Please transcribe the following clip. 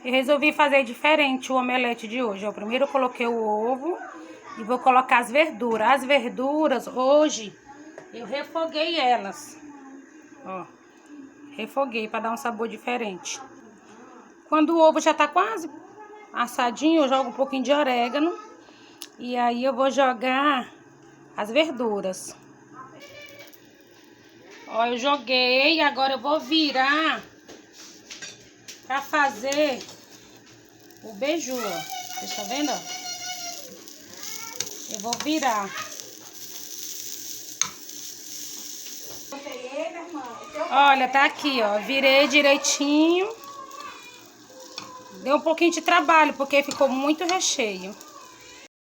Eu resolvi fazer diferente o omelete de hoje. Eu primeiro coloquei o ovo e vou colocar as verduras. As verduras, hoje, eu refoguei elas. Ó, refoguei para dar um sabor diferente. Quando o ovo já tá quase assadinho, eu jogo um pouquinho de orégano. E aí eu vou jogar as verduras. Ó, eu joguei, agora eu vou virar pra fazer o beiju, ó. Vocês estão vendo, ó? Eu vou virar. Olha, tá aqui, ó. Virei direitinho. Deu um pouquinho de trabalho, porque ficou muito recheio.